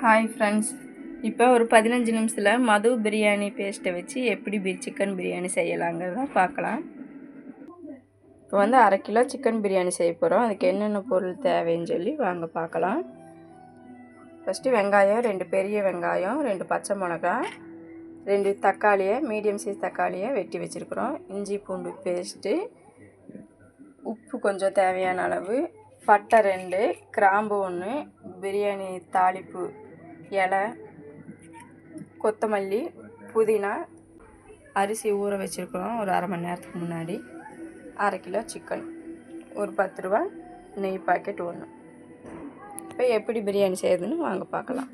Hi friends, இப்போ ஒரு 15 நிமிஷத்தில் மது பிரியாணி பேஸ்ட்டை வச்சு எப்படி சிக்கன் பிரியாணி செய்யலாங்கிறத பார்க்கலாம். இப்போ வந்து 1/2 கிலோ சிக்கன் பிரியாணி செய்ய போகிறோம். அதுக்கு என்னென்ன பொருள் தேவைன்னு சொல்லி வாங்க பார்க்கலாம். ஃபஸ்ட்டு வெங்காயம், 2 பெரிய வெங்காயம், 2 பச்சை மிளகாய், 2 தக்காளியை மீடியம் சைஸ் தக்காளியை வெட்டி வச்சுருக்குறோம். இஞ்சி பூண்டு பேஸ்ட்டு, உப்பு கொஞ்சம் தேவையான அளவு, பட்டை 2, கிராம்பு 1, பிரியாணி தாளிப்பு இலை, கொத்தமல்லி, புதினா, அரிசி ஊற வச்சுருக்குறோம் ஒரு 1/2 மணி நேரத்துக்கு முன்னாடி, 1/2 கிலோ சிக்கன், ஒரு 10 ரூபா நெய் பாக்கெட் 1. இப்போ எப்படி பிரியாணி செய்யறதுன்னு வாங்க பார்க்கலாம்.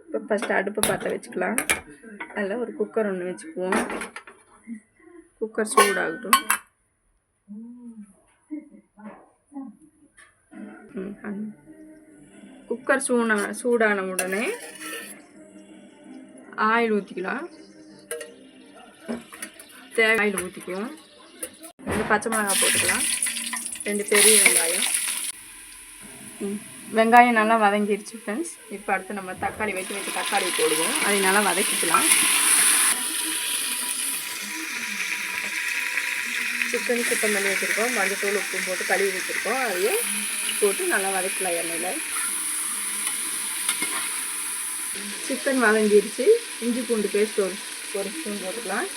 இப்போ ஃபஸ்ட்டு அடுப்பை பற்ற வச்சுக்கலாம். அதில் ஒரு குக்கர் ஒன்று வச்சுக்குவோம். குக்கர் சூடாகட்டும். குக்கர் சூடான உடனே ஆயில் ஊற்றிக்கலாம். ஆயில் ஊற்றிக்குவோம். 2 பச்சை மிளகாய் போட்டுக்கலாம். 2 பெரிய வெங்காயம். வெங்காயம் நல்லா வதங்கிடுச்சு ஃப்ரெண்ட்ஸ். இப்போ அடுத்து நம்ம தக்காளி வெட்டி வச்சு தக்காளி போடுவோம். அதை நல்லா வதக்கிக்கலாம். சிக்கன் சுத்தம் பண்ணி வச்சுருக்கோம். மஞ்சத்தூள் உப்பு போட்டு கழுவி வச்சுருக்கோம். அதையே போட்டு நல்லா வதக்கலாம் எண்ணெயில். சிக்கன் வதங்கிடுச்சு. இஞ்சி பூண்டு பேஸ்ட் ஒரு ஸ்பூன் போட்டுக்கலாம்.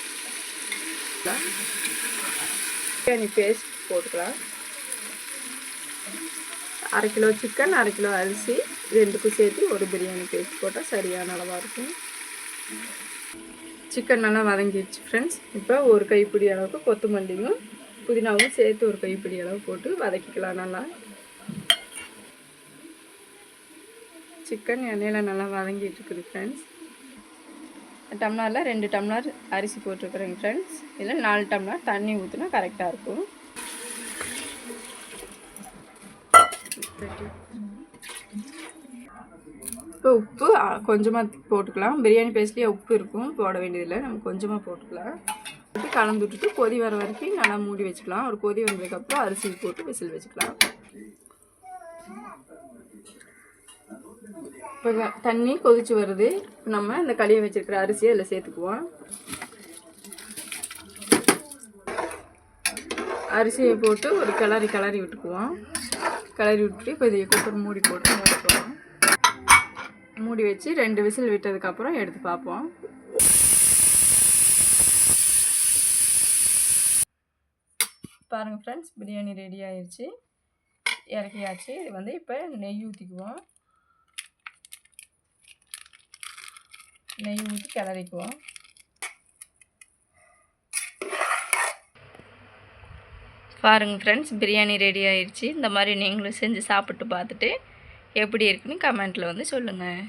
பிரியாணி பேஸ்ட் போட்டுக்கலாம். 1/2 கிலோ சிக்கன், 1/2 கிலோ அரிசி, 2க்கும் சேர்த்து ஒரு பிரியாணி பேஸ்ட் போட்டால் சரியான அளவாக இருக்கும். சிக்கன் நல்லா வதங்கிடுச்சு ஃப்ரெண்ட்ஸ். இப்போ ஒரு கைப்பிடி அளவுக்கு கொத்தமல்லியும் புதினாவும் சேர்த்து ஒரு கைப்பிடி அளவு போட்டு வதக்கிக்கலாம். நல்லா சிக்கன் எண்ணெயில் நல்லா வதங்கிட்டு இருக்குது ஃப்ரெண்ட்ஸ். டம்ளரில் 2 டம்ளர் அரிசி போட்டிருக்குறேங்க ஃப்ரெண்ட்ஸ். இதில் 4 டம்ளர் தண்ணி ஊற்றினா கரெக்டாக இருக்கும். இப்போ உப்பு கொஞ்சமாக போட்டுக்கலாம். பிரியாணி பேஸ்ட்லேயே உப்பு இருக்கும், போட வேண்டியதில்லை. நம்ம கொஞ்சமாக போட்டுக்கலாம். போட்டு கலந்து விட்டுட்டு கொதி வர வரைக்கும் நல்லா மூடி வச்சுக்கலாம். ஒரு கொதி வந்ததுக்கப்புறம் அரிசி போட்டு விசில் வச்சுக்கலாம். இப்போ தண்ணி கொதிச்சு வருது. இப்போ நம்ம இந்த கழுவி வச்சுருக்கிற அரிசியை அதில் சேர்த்துக்குவோம். அரிசியை போட்டு ஒரு கிளறி விட்டுக்குவோம். கிளறி விட்டுட்டு இப்போ இதை குக்கர் மூடி போட்டு மூடிக்குவோம். மூடி வச்சு 2 விசில் விட்டதுக்கப்புறம் எடுத்து பார்ப்போம். பாருங்கள் ஃப்ரெண்ட்ஸ், பிரியாணி ரெடி ஆயிடுச்சு. இறக்கியாச்சு. இது வந்து இப்போ நெய் ஊற்றிக்குவோம். நெய் ஊற்றி கிளறிக்குவோம். பாருங்கள் ஃப்ரெண்ட்ஸ், பிரியாணி ரெடி ஆயிடுச்சு. இந்த மாதிரி நீங்களும் செஞ்சு சாப்பிட்டு பார்த்துட்டு எப்படி இருக்குன்னு கமெண்ட்டில் வந்து சொல்லுங்கள்.